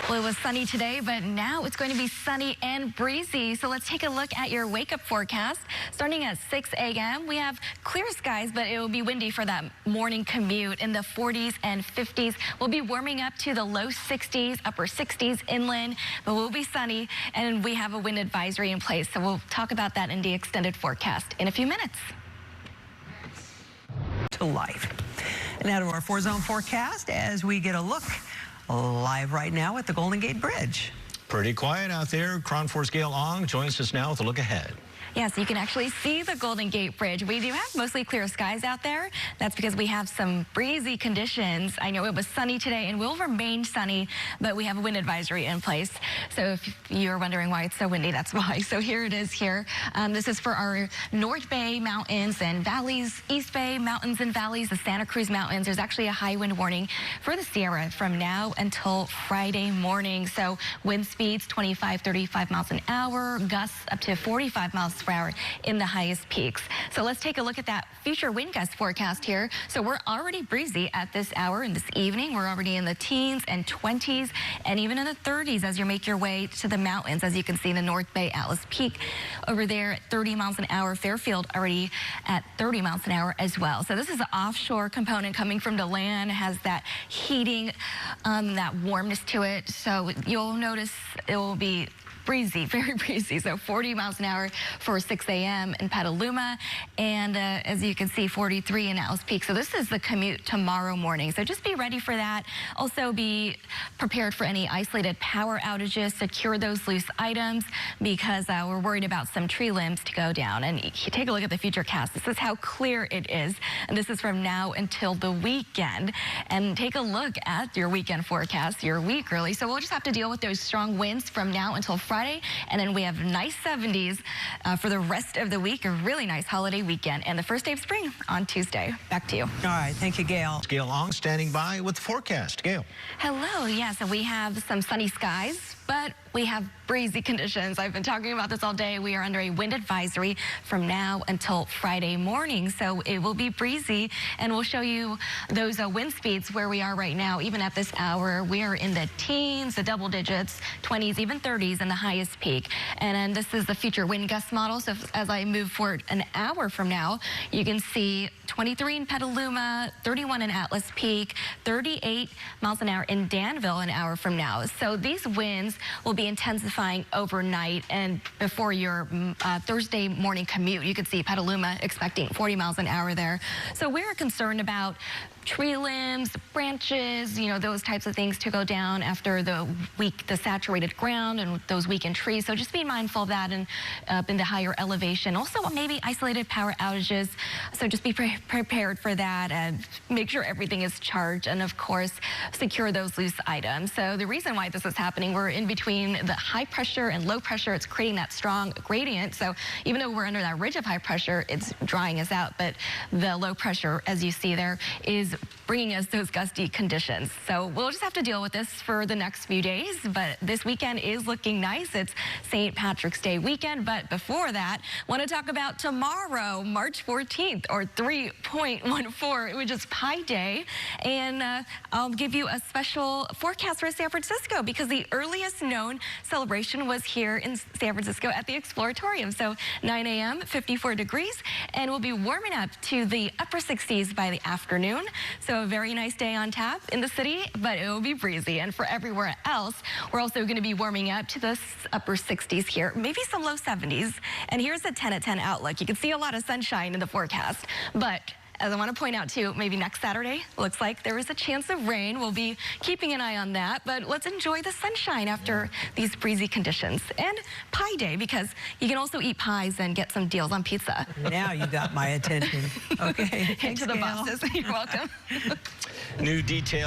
Well, it was sunny today, but now it's going to be sunny and breezy. So let's take a look at your wake-up forecast. Starting at 6 a.m., we have clear skies, but it will be windy for that morning commute in the 40s and 50s. We'll be warming up to the low 60s, upper 60s inland, but we'll be sunny, and we have a wind advisory in place. So we'll talk about that in the extended forecast in a few minutes. To life. And now to our 4-zone forecast as we get a look live right now at the Golden Gate Bridge. Pretty quiet out there. KRON 4's Gail Ong joins us now with a look ahead. Yeah, so you can actually see the Golden Gate Bridge. We do have mostly clear skies out there. That's because we have some breezy conditions. I know it was sunny today and will remain sunny, but we have a wind advisory in place. So if you're wondering why it's so windy, that's why. So here it is here. This is for our North Bay Mountains and Valleys, East Bay Mountains and Valleys, the Santa Cruz Mountains. There's actually a high wind warning for the Sierra from now until Friday morning. So wind speeds 25, 35 miles an hour, gusts up to 45 miles per hour in the highest peaks. So let's take a look at that future wind gust forecast here. So we're already breezy at this hour and this evening. We're already in the teens and 20s and even in the 30s as you make your way to the mountains. As you can see, the North Bay Atlas Peak over there at 30 miles an hour. Fairfield already at 30 miles an hour as well. So this is an offshore component coming from the land. It has that heating, that warmness to it. So you'll notice it will be breezy, very breezy. So 40 miles an hour for 6 a.m. in Petaluma. And as you can see, 43 in Atlas Peak. So this is the commute tomorrow morning. So just be ready for that. Also be prepared for any isolated power outages. Secure those loose items because we're worried about some tree limbs to go down. And take a look at the futurecast. This is how clear it is. And this is from now until the weekend. And take a look at your weekend forecast, your week really. So we'll just have to deal with those strong winds from now until Friday. And then we have nice 70s for the rest of the week, a really nice holiday weekend, and the first day of spring on Tuesday. Back to you. All right, thank you, Gail. Gail Ong standing by with the forecast. Gail. Hello, yeah, so we have some sunny skies, but we have breezy conditions. I've been talking about this all day. We are under a wind advisory from now until Friday morning, so it will be breezy, and we'll show you those wind speeds where we are right now. Even at this hour, we are in the teens, the double digits, 20s, even 30s in the highest peak. And then this is the future wind gust model. So as I move forward an hour from now, you can see 23 in Petaluma, 31 in Atlas Peak, 38 miles an hour in Danville an hour from now. So these winds will be intensifying overnight, and before your Thursday morning commute, you can see Petaluma expecting 40 miles an hour there. So we're concerned about tree limbs, branches, you know, those types of things to go down after the saturated ground and those weakened trees. So just be mindful of that and up in the higher elevation. Also, maybe isolated power outages. So just be prepared for that and make sure everything is charged. And of course, secure those loose items. So the reason why this is happening, we're in between the high pressure and low pressure. It's creating that strong gradient. So even though we're under that ridge of high pressure, it's drying us out. But the low pressure, as you see there, is bringing us those gusty conditions. So we'll just have to deal with this for the next few days, but this weekend is looking nice. It's St. Patrick's Day weekend, but before that, want to talk about tomorrow, March 14th, or 3.14, which is Pi Day, and I'll give you a special forecast for San Francisco because the earliest known celebration was here in San Francisco at the Exploratorium. So 9 a.m., 54 degrees, and we'll be warming up to the upper 60s by the afternoon. So a very nice day on tap in the city, but it will be breezy. And for everywhere else, we're also going to be warming up to the upper 60s here, maybe some low 70s. And here's the 10 at 10 outlook. You can see a lot of sunshine in the forecast, but as I want to point out too, maybe next Saturday, looks like there is a chance of rain. We'll be keeping an eye on that, but let's enjoy the sunshine after these breezy conditions. And Pi Day, because you can also eat pies and get some deals on pizza. Now you got my attention. Okay. Into the bosses. You're welcome. New details.